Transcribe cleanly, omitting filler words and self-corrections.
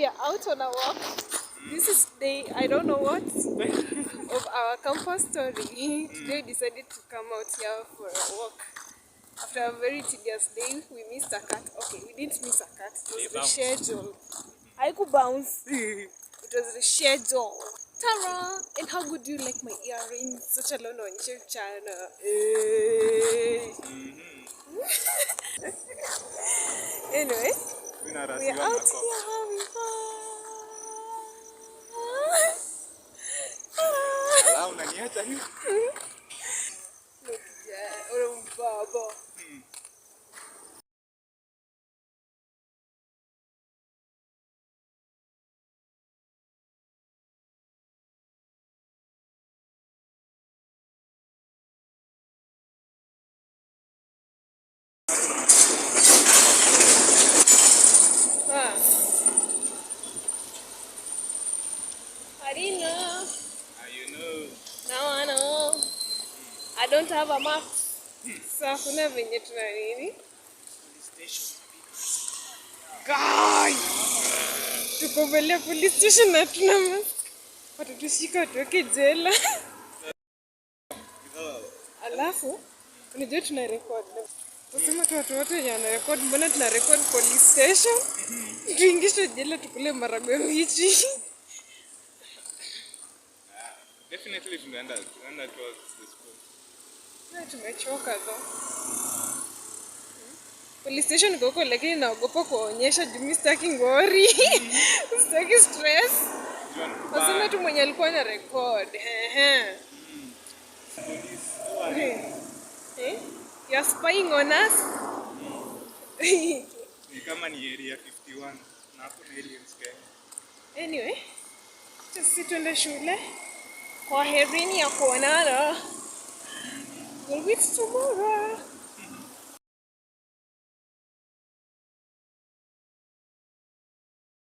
we are out on a walk. This is day, I don't know what, of our campus story. Today we decided to come out here for a walk. After a very tedious day, we missed a cut. Okay, we didn't miss a cut. It was rescheduled. I could bounce. It was rescheduled. Tara! And how good do you like my earrings? Such a long on YouTube channel. Anyway, we are out here having fun. I didn't know. You know. Now I know. I don't have a map. So hakuna venye tuna nini? Guys! Tuko mbele ya police station na tuna map. Watatushika tuweke jela. Alafu, unajua tuna record. Usema tu watu wote wenye wana record, mbona tuna record police station? Tuingishwe jela tukule maharagwe mbichi. Definitely tunaenda towards the school. Na tumechoka though. Police station koko lakini naogopa kuonyesha juu mimi sitaki ngori. Sitaki stress. Wasema tu mwenye alikuwa na record. You are spying on us? Ni kama ni area 51 na hapo na aliens Kenya. Anyway, sisi tuende shule. Kwaherini ya kuonana. We'll meet tomorrow.